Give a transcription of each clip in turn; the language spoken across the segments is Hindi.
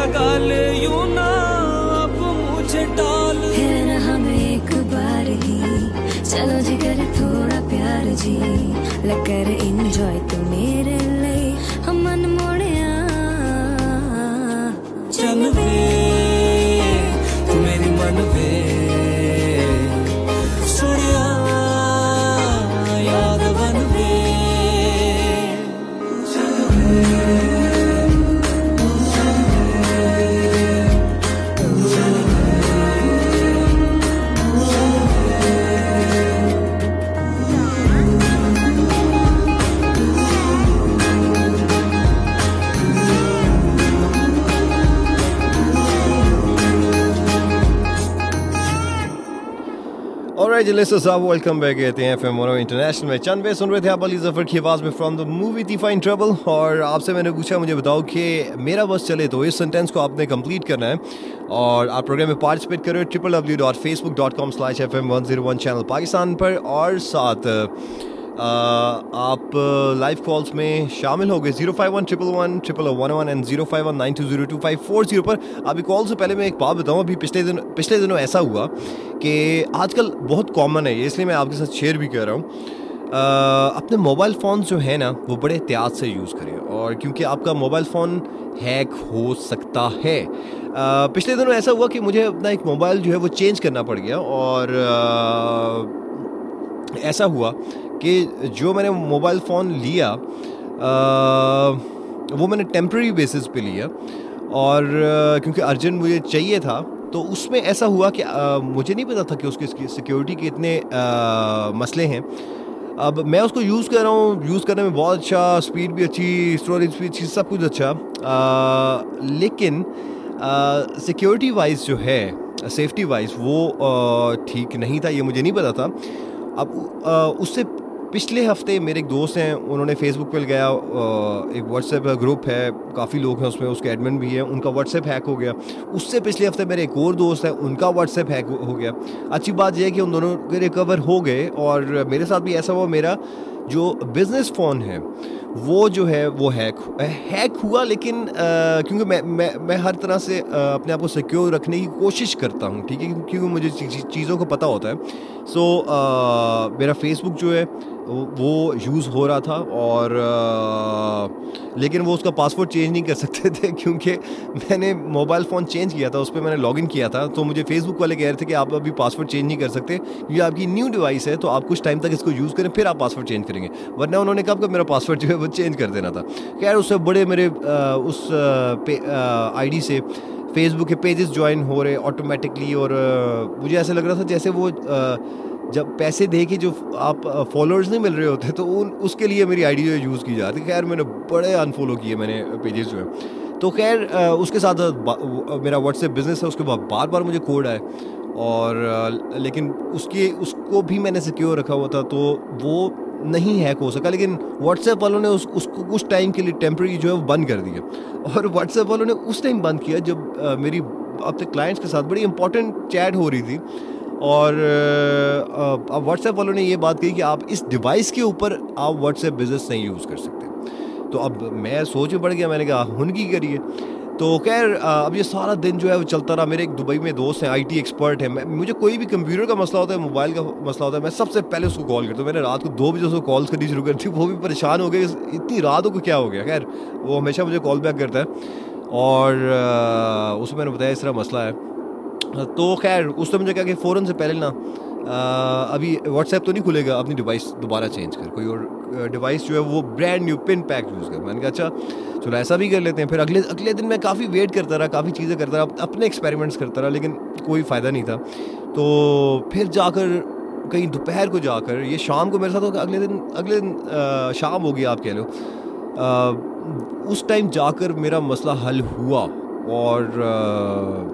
लगा ले यूं ना अब मुझे टाल। है ना हमें एक बार ही, चलो जी कर थोड़ा प्यार जी, लग कर इंजॉय तू मेरे लिए हम मन मोड़िया। चल वे तू मेरी मन वे सुनिया याद बन वे। चल वे Alright, listeners, welcome back कहते हैं FM मोनो इंटरनेशनल में। चंद वे सुन रहे थे आप अली जफर की आवाज़ में फ्रॉम द मूवी थी फाइन ट्रबल। और आपसे मैंने पूछा मुझे बताओ कि मेरा बस चले तो इस सेंटेंस को आपने कंप्लीट करना है और आप प्रोग्राम में पार्टिसिपेट करो www.facebook.com/FM101 चैनल पाकिस्तान पर। और साथ आप लाइव कॉल्स में शामिल हो गए 051111111 एंड 05192022540 पर। अभी कॉल से पहले मैं एक बात बताऊं, अभी पिछले दिनों ऐसा हुआ कि आजकल बहुत कॉमन है ये, इसलिए मैं आपके साथ शेयर भी कर रहा हूँ। अपने मोबाइल फ़ोन जो है ना वो बड़े एहतियात से यूज़ करें, और क्योंकि आपका मोबाइल फ़ोन हैक हो सकता है। पिछले दिनों ऐसा हुआ कि मुझे अपना एक मोबाइल जो है वो चेंज करना पड़ गया, और ऐसा हुआ कि जो मैंने मोबाइल फ़ोन लिया वो मैंने टेम्प्रेरी बेसिस पे लिया, और क्योंकि अर्जेंट मुझे चाहिए था, तो उसमें ऐसा हुआ कि मुझे नहीं पता था कि उसकी सिक्योरिटी के इतने मसले हैं। अब मैं उसको यूज़ कर रहा हूँ, यूज़ करने में बहुत अच्छा, स्पीड भी अच्छी, स्टोरेज भी अच्छी, सब कुछ अच्छा, लेकिन सिक्योरिटी वाइज जो है, सेफ्टी वाइज वो ठीक नहीं था, ये मुझे नहीं पता था। अब उससे पिछले हफ्ते मेरे एक दोस्त हैं, उन्होंने फेसबुक पर गया, एक व्हाट्सएप ग्रुप है, काफ़ी लोग हैं उसमें, उसके एडमिन भी हैं, उनका व्हाट्सएप हैक हो गया। उससे पिछले हफ्ते मेरे एक और दोस्त हैं, उनका व्हाट्सएप हैक हो गया। अच्छी बात यह है कि उन दोनों के रिकवर हो गए, और मेरे साथ भी ऐसा हुआ, मेरा जो बिज़नेस फ़ोन है वो जो है वो हैक हुआ, लेकिन क्योंकि मैं हर तरह से अपने आप को सिक्योर रखने की कोशिश करता हूँ, ठीक है, क्योंकि मुझे चीज़ों को पता होता है। सो मेरा फेसबुक जो है वो यूज़ हो रहा था, और लेकिन वो उसका पासवर्ड चेंज नहीं कर सकते थे, क्योंकि मैंने मोबाइल फ़ोन चेंज किया था, उस पर मैंने लॉगिन किया था, तो मुझे फेसबुक वाले कह रहे थे कि आप अभी पासवर्ड चेंज नहीं कर सकते, ये आपकी न्यू डिवाइस है, तो आप कुछ टाइम तक इसको यूज़ करें, फिर आप पासवर्ड चेंज करेंगे, वरना उन्होंने कहा कि मेरा पासवर्ड जो है वो चेंज कर देना था। खैर उससे बड़े मेरे उस आईडी से फेसबुक के पेजेस ज्वाइन हो रहे ऑटोमेटिकली, और मुझे ऐसा लग रहा था जैसे वो जब पैसे दे के जो आप फॉलोअर्स नहीं मिल रहे होते, तो उसके लिए मेरी आईडी जो है यूज़ की जाती है। खैर मैंने बड़े अनफॉलो किए मैंने पेजेस जो है, तो खैर उसके साथ मेरा व्हाट्सएप बिज़नेस है, उसके बाद बार बार मुझे कोड आए, और लेकिन उसको भी मैंने सिक्योर रखा हुआ था, तो वो नहीं हैक हो सका। लेकिन व्हाट्सएप वालों ने उसको कुछ टाइम के लिए टेम्प्रेरी जो है वो बंद कर दिया, और व्हाट्सएप वालों ने उस टाइम बंद किया जब मेरी अपने क्लाइंट्स के साथ बड़ी इंपॉर्टेंट चैट हो रही थी, और अब व्हाट्सएप वालों ने ये बात कही कि आप इस डिवाइस के ऊपर आप व्हाट्सएप बिजनेस नहीं यूज़ कर सकते। तो अब मैं सोच में पड़ गया, मैंने कहा हुनकी करिए। तो खैर अब ये सारा दिन जो है वो चलता रहा। मेरे एक दुबई में दोस्त हैं, आईटी एक्सपर्ट है, मुझे कोई भी कंप्यूटर का मसला होता है, मोबाइल का मसला होता है, मैं सबसे पहले उसको कॉल करता हूँ। मैंने रात को 2 बजे उसको कॉल्स करनी शुरू कर दी, वो भी परेशान हो गए, इतनी रात को क्या हो गया। खैर वो हमेशा मुझे कॉल बैक करता है, और उसमें मैंने बताया इस तरह मसला है। तो खैर उसने मुझे कहा कि फ़ौरन से पहले ना अभी व्हाट्सएप तो नहीं खुलेगा, अपनी डिवाइस दोबारा चेंज कर, कोई और डिवाइस जो है वो brand new pin pack use कर। मैंने कहा अच्छा चलो ऐसा भी कर लेते हैं। फिर अगले दिन मैं काफ़ी वेट करता रहा, काफ़ी चीज़ें करता रहा, अपने एक्सपेरिमेंट्स करता रहा, लेकिन कोई फ़ायदा नहीं था। तो फिर जाकर कहीं दोपहर को जाकर, ये शाम को मेरे साथ होगा, अगले दिन शाम होगी आप कह लो, उस टाइम जाकर मेरा मसला हल हुआ। और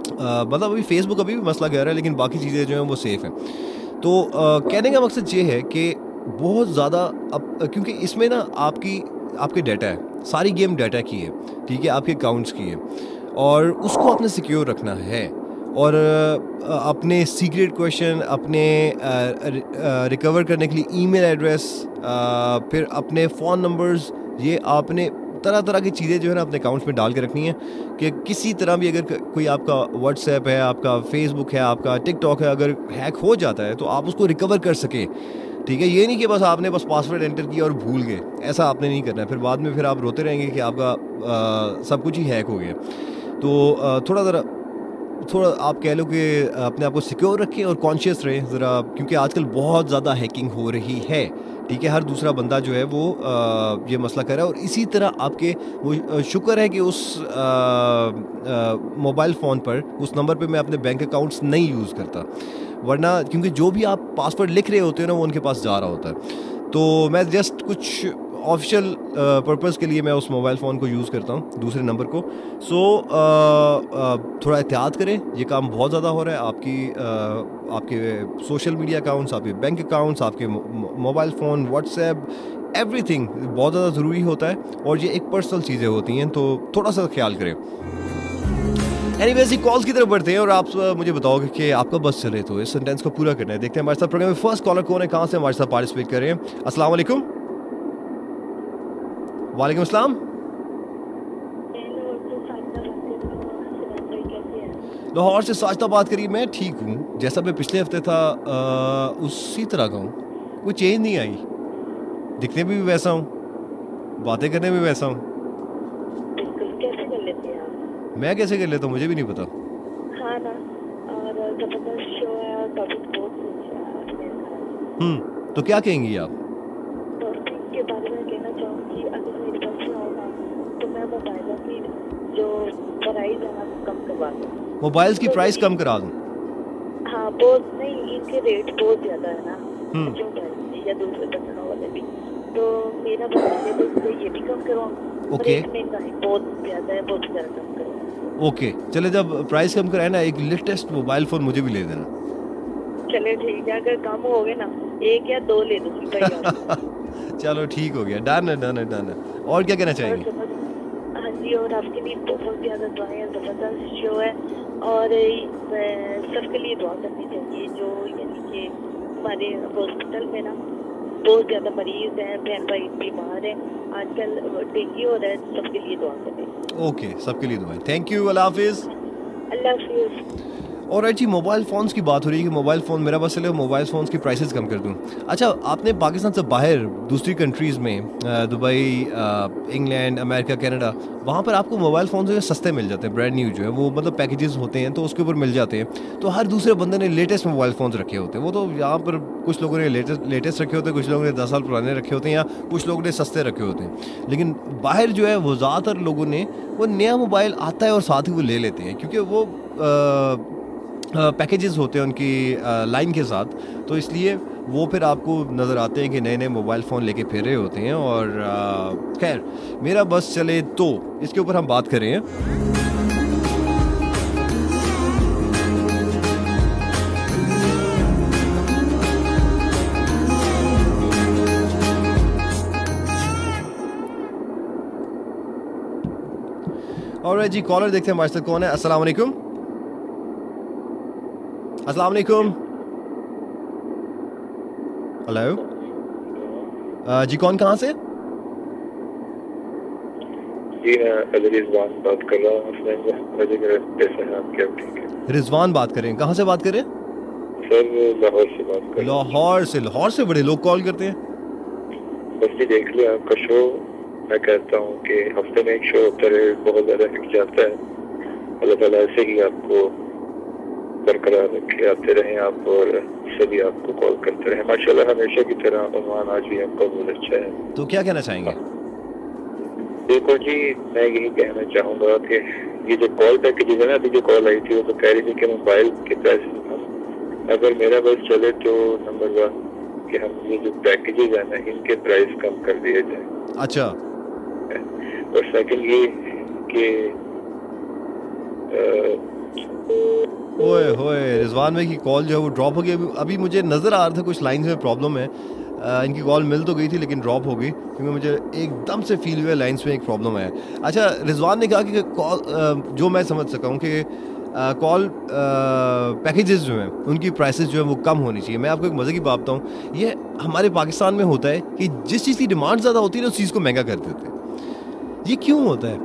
मतलब अभी फेसबुक अभी भी मसला कह रहा है, लेकिन बाकी चीज़ें जो हैं वो सेफ़ हैं। तो कहने का मकसद ये है कि बहुत ज़्यादा अब क्योंकि इसमें ना आपके डाटा है, सारी गेम डाटा की है, ठीक है, आपके अकाउंट्स की है, और उसको आपने सिक्योर रखना है। और अपने सीक्रेट क्वेश्चन, अपने रिकवर करने के लिए ईमेल एड्रेस, फिर अपने फ़ोन नंबर्स, ये आपने तरह तरह की चीज़ें जो है ना अपने अकाउंट्स में डाल के रखनी है कि किसी तरह भी अगर कोई आपका व्हाट्सएप है, आपका फेसबुक है, आपका टिकटॉक है, अगर हैक हो जाता है तो आप उसको रिकवर कर सकें। ठीक है, ये नहीं कि बस आपने बस पासवर्ड एंटर किया और भूल गए, ऐसा आपने नहीं करना है। फिर बाद में फिर आप रोते रहेंगे कि आपका सब कुछ ही हैक हो गया। तो थोड़ा आप कह लो कि अपने आप को सिक्योर रखें और कॉन्शियस रहें ज़रा, क्योंकि आजकल बहुत ज़्यादा हैकिंग हो रही है। ठीक है, हर दूसरा बंदा जो है वो ये मसला कर रहा है। और इसी तरह आपके वो शुक्र है कि उस मोबाइल फ़ोन पर उस नंबर पे मैं अपने बैंक अकाउंट्स नहीं यूज़ करता, वरना क्योंकि जो भी आप पासवर्ड लिख रहे होते हो ना वो उनके पास जा रहा होता है। तो मैं जस्ट कुछ ऑफिशियल पर्पस के लिए मैं उस मोबाइल फ़ोन को यूज़ करता हूँ, दूसरे नंबर को। सो थोड़ा एहतियात करें, ये काम बहुत ज़्यादा हो रहा है। आपके सोशल मीडिया अकाउंट्स, आपके बैंक अकाउंट्स, आपके मोबाइल फ़ोन, व्हाट्सएप, एवरीथिंग बहुत ज़्यादा ज़रूरी होता है और ये एक पर्सनल चीज़ें होती हैं, तो थोड़ा सा ख्याल करें। एनीवेज, ये कॉल्स की तरफ बढ़ते हैं और आप मुझे बताओगे कि आपका बस चले तो इस सेंटेंस को पूरा करना है। देखते हैं हमारे साथ प्रोग्राम में फर्स्ट कॉलर कौन है, कहाँ से हमारे साथ पार्टिसिपेट कर रहे हैं। अस्सलाम वालेकुम। वालेकुम अस्सलाम। लाहौर से साजदा बात करी। मैं ठीक हूँ, जैसा मैं पिछले हफ्ते था उसी तरह का हूँ, कोई चेंज नहीं आई। दिखने में भी वैसा हूँ, बातें करने में वैसा हूँ। कैसे कर लेते हैं आप? मैं कैसे कर लेता हूँ मुझे भी नहीं पता। हाँ ना, और जबरदस्त शो है और टॉपिक बहुत अच्छा है। तो क्या कहेंगी आप? टॉपिक के बारे में कहना चाहूँगी, अगर मेरे पास में होगा तो मैं मोबाइलों की जो प्राइस है ना कम करवा दूँ। मोबाइल्स की प्राइस कम करा दूँ? हाँ, बहुत नहीं, इनके रेट बहुत ज़्यादा है ना, जो या दूसरे बटनों वाले भी। तो मेरा बच्चे तो ये भी कम करवाऊँ। ओके, महंगाई बहुत ज़्यादा है, बहुत ज़्यादा कम करवाऊँ। ओके, चले, जब प्राइस कम कराए ना एक लेटेस्ट मोबाइल फ़ोन मुझे भी ले देना। चले ठीक है, अगर कम हो गए ना 1 या 2 ले दूँगी भाई। चलो ठीक हो गया, डन है, डन है, डन है। और क्या कहना चाहेंगे? हाँ जी, और आपके लिए बहुत ज़्यादा दुआएं हैं, ज़बरदस्त शो है और सबके लिए दुआ करनी चाहिए जो यानी कि हमारे हॉस्पिटल में ना बहुत ज़्यादा मरीज़ हैं, बहन भाई बीमार हैं, आजकल डेंगू हो रहा है, सबके लिए दुआ करें। ओके, सबके लिए दुआएं। थैंक यू, अल्लाह हाफिज़। अल्लाह हाफिज़। और जी मोबाइल फ़ोन्स की बात हो रही है कि मोबाइल फ़ोन मेरा बस चले मोबाइल फ़ोन्स की प्राइसेस कम कर दूं। अच्छा, आपने पाकिस्तान से बाहर दूसरी कंट्रीज़ में दुबई, इंग्लैंड, अमेरिका, कनाडा, वहाँ पर आपको मोबाइल फ़ोन जो है सस्ते मिल जाते हैं, ब्रांड न्यू जो है वो, मतलब पैकेजेस होते हैं तो उसके ऊपर मिल जाते हैं। तो हर दूसरे बंदे ने लेटेस्ट मोबाइल फ़ोन्स रखे होते हैं। वो तो यहाँ पर कुछ लोगों ने लेटेस्ट रखे होते हैं, कुछ लोगों ने 10 साल पुराने रखे होते हैं, या कुछ लोगों ने सस्ते रखे होते हैं। लेकिन बाहर जो है वो ज़्यादातर लोगों ने वो नया मोबाइल आता है और साथ ही वो ले लेते हैं, क्योंकि वो पैकेजेस होते हैं उनकी लाइन के साथ, तो इसलिए वो फिर आपको नज़र आते हैं कि नए नए मोबाइल फ़ोन लेके फिर रहे होते हैं। और खैर, मेरा बस चले तो इसके ऊपर हम बात करें। और जी कॉलर देखते हैं हमारे साथ कौन है। अस्सलाम वालेकुम। अस्सलाम वालेकुम। हेलो जी, कौन कहाँ से? जी मैं रिजवान बात कर रहा हूँ। रिजवान बात करें, कहाँ से बात करें? सर लाहौर से बात कर रहा हूँ। लाहौर से बड़े लोग कॉल करते हैं। बस जी देख लिया आपका शो। मैं कहता हूँ कि हफ्ते में एक शो होता रहे, बहुत ज़्यादा हिट जाता है। अल्लाह ताला ऐसे ही आपको बरकरार रखे, आते रहें आप और सभी आपको कॉल करते रहें। माशाल्लाह हमेशा की तरह उन्वान आज भी आपका बहुत अच्छा है। तो क्या कहना चाहेंगे? देखो जी, मैं यही कहना चाहूँगा कि ये जो कॉल पैकेज है ना, अभी जो कॉल आई थी वो तो कह रही थी कि मोबाइल के पैसे कम। अगर मेरा बस चले तो नंबर 1 कि हम ये जो पैकेजेस है ना इनके प्राइस कम कर दिए जाए। अच्छा। और सेकंड ये कि ओए होए, रिजवान भाई की कॉल जो है वो ड्रॉप हो गई। अभी मुझे नज़र आ रहा था कुछ लाइन्स में प्रॉब्लम है। इनकी कॉल मिल तो गई थी लेकिन ड्रॉप हो गई, क्योंकि मुझे एकदम से फील हुआ लाइन्स में एक प्रॉब्लम है। अच्छा, रिजवान ने कहा कि कॉल, जो मैं समझ सका हूँ कि कॉल पैकेजेस जो हैं उनकी प्राइसेस जो है वो कम होनी चाहिए। मैं आपको एक मज़े की बात बताऊँ, ये हमारे पाकिस्तान में होता है कि जिस चीज़ की डिमांड ज़्यादा होती है ना उस चीज़ को महंगा कर देते हैं। ये क्यों होता है?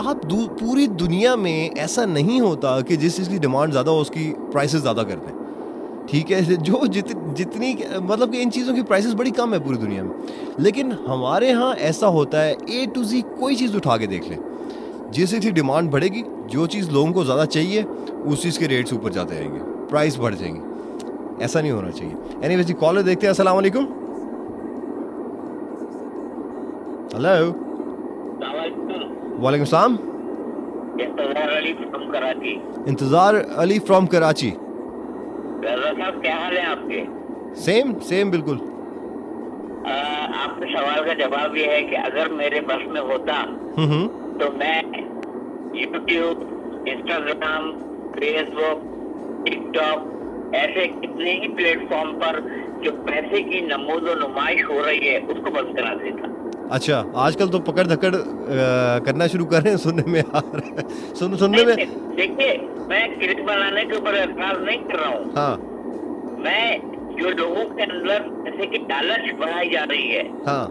आप पूरी दुनिया में ऐसा नहीं होता कि जिस चीज़ की डिमांड ज़्यादा हो उसकी प्राइसेस ज़्यादा करते हैं, ठीक है? जो जितनी मतलब कि इन चीज़ों की प्राइसेस बड़ी कम है पूरी दुनिया में, लेकिन हमारे यहाँ ऐसा होता है A to Z कोई चीज़ उठा के देख लें, जिस चीज़ की डिमांड बढ़ेगी, जो चीज़ लोगों को ज़्यादा चाहिए उस चीज़ के रेट्स ऊपर जाते रहेंगे, प्राइस बढ़ जाएंगे। ऐसा नहीं होना चाहिए। एनीवेज जी, कॉलर देखते हैं। अस्सलाम वालेकुम। हेलो, वालेकुम सलाम। इंतजार अली फ्रॉम कराची। इंतजार अली फ्रॉम कराची। रजा साहब, क्या हाल है आपके? सेम बिल्कुल। आपके सवाल का जवाब ये है कि अगर मेरे बस में होता तो मैं यूट्यूब, इंस्टाग्राम, फेसबुक, टिकटॉक ऐसे कितने ही प्लेटफॉर्म पर जो पैसे की नमूद और नुमाइश हो रही है उसको बंद करा देता। अच्छा, आजकल तो पकड़ धकड़ करना शुरू कर रहे हैं, सुनने में आ रहा है। सुनने में देखिए, मैं क्लिप बनाने के ऊपर एतराज नहीं कर रहा हूँ। हाँ, मैं जो लोगों के अंदर जैसे कि लालच बढ़ाई जा रही है, हाँ,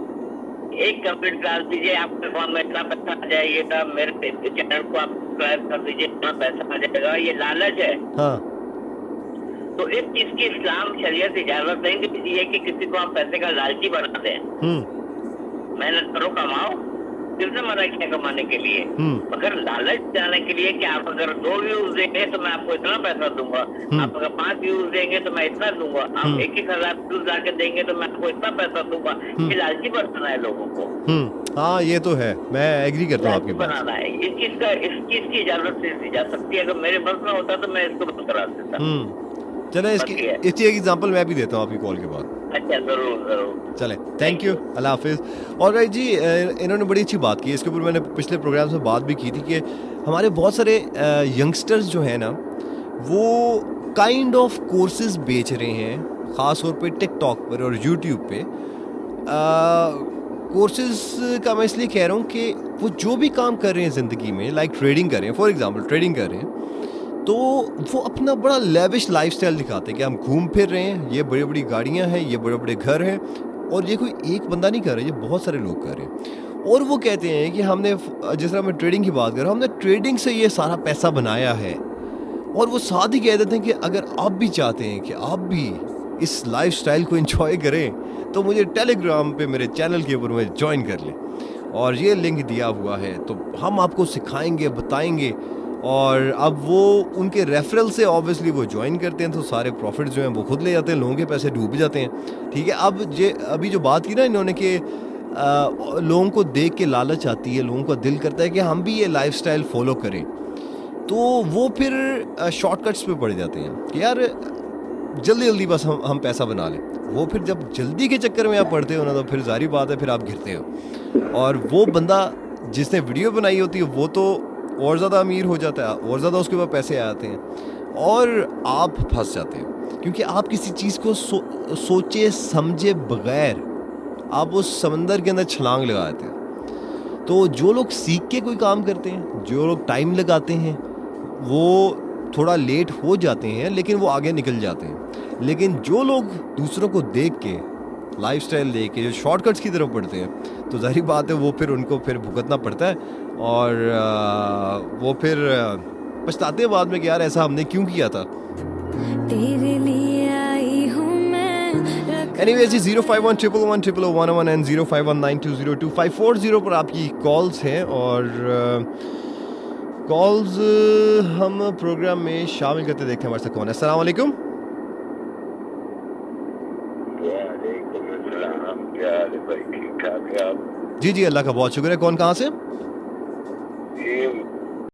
एक कमेंट डाल दीजिए, आपके अकाउंट में इतना पैसा आ जाएगा, मेरे चैनल को आप सब्सक्राइब कर दीजिए, इतना पैसा आ जाएगा, ये लालच है। हाँ, तो इस चीज की इस्लाम शरीयत इजाजत नहीं देती है कि किसी को आप पैसे का लालची बना दें। मेहनत करो, कमाओ, किसने मना किया कमाने के लिए? मगर लालच जाने के लिए कि आप अगर 2 व्यूज देंगे तो मैं आपको इतना पैसा दूंगा, आप अगर 5 व्यूज देंगे तो मैं इतना दूंगा, आप 21,000 व्यूज लाके देंगे तो मैं आपको इतना पैसा दूंगा, ये लालची बनाना है लोगों को। हाँ, ये तो है, मैं एग्री करता हूँ आपकी बात। बनाना है, इस चीज की इजाजत से दी जा सकती है। अगर मेरे बस में होता तो मैं इसको बंद करा देता। चले, इसकी एक एग्जांपल मैं भी देता हूँ आपकी कॉल के बाद। अच्छा, जरूर। चले, थैंक यू, अल्लाह हाफिज़। और भाई जी, इन्होंने बड़ी अच्छी बात की, इसके ऊपर मैंने पिछले प्रोग्राम में बात भी की थी कि हमारे बहुत सारे यंगस्टर्स जो हैं ना, वो काइंड ऑफ कोर्सेज बेच रहे हैं, ख़ास तौर पे टिकटॉक पर और यूट्यूब पे। कोर्सेज का मैं इसलिए कह रहा हूँ कि वो जो भी काम कर रहे हैं ज़िंदगी में, लाइक ट्रेडिंग कर रहे हैं, फॉर एग्जांपल ट्रेडिंग कर रहे हैं, तो वो अपना बड़ा लेविश लाइफस्टाइल दिखाते हैं कि हम घूम फिर रहे हैं, ये बड़ी बड़ी गाड़ियाँ हैं, ये बड़े बड़े घर हैं, और ये कोई एक बंदा नहीं कर रहा, ये बहुत सारे लोग कर रहे हैं। और वो कहते हैं कि हमने, जिस तरह मैं ट्रेडिंग की बात कर रहा हूँ, हमने ट्रेडिंग से ये सारा पैसा बनाया है। और वो साथ ही कह देते हैं कि अगर आप भी चाहते हैं कि आप भी इस लाइफस्टाइल को एंजॉय करें तो मुझे टेलीग्राम पे मेरे चैनल के ऊपर में ज्वाइन कर लें, और ये लिंक दिया हुआ है, तो हम आपको सिखाएंगे, बताएंगे। और अब वो उनके रेफरल से ऑब्वियसली वो ज्वाइन करते हैं, तो सारे प्रॉफिट जो हैं वो खुद ले जाते हैं, लोगों के पैसे डूब जाते हैं। ठीक है, अब अभी जो बात की ना इन्होंने कि लोगों को देख के लालच आती है, लोगों का दिल करता है कि हम भी ये लाइफस्टाइल फॉलो करें, तो वो फिर शॉर्टकट्स पे पड़ जाते हैं कि यार जल्दी बस हम पैसा बना लें। वो फिर जब जल्दी के चक्कर में आप पड़ते हो ना, तो फिर जारी बात है, फिर आप गिरते हो। और वो बंदा जिसने वीडियो बनाई होती है वो तो और ज़्यादा अमीर हो जाता है, और ज़्यादा उसके पास पैसे आते हैं, और आप फंस जाते हैं, क्योंकि आप किसी चीज़ को सोचे समझे बगैर आप उस समंदर के अंदर छलांग लगा देते हैं। तो जो लोग सीख के कोई काम करते हैं, जो लोग टाइम लगाते हैं, वो थोड़ा लेट हो जाते हैं, लेकिन वो आगे निकल जाते हैं। लेकिन जो लोग दूसरों को देख के, लाइफस्टाइल देख के, जो शॉर्टकट्स की तरफ बढ़ते हैं, तो जाहिर बात है वो फिर उनको फिर भुगतना पड़ता है, और वो फिर पछताते हैं बाद में कि यार ऐसा हमने क्यों किया था। तेरे लिए आई हूँ मैं। एनीवेज, 0511110011 एंड 0519202540 पर आपकी कॉल्स हैं, और कॉल्स हम प्रोग्राम में शामिल करते देखते हैं हमारे साथ कौन है। अस्सलाम वालेकुम। जी, अल्लाह का बहुत शुक्र है। कौन कहाँ से?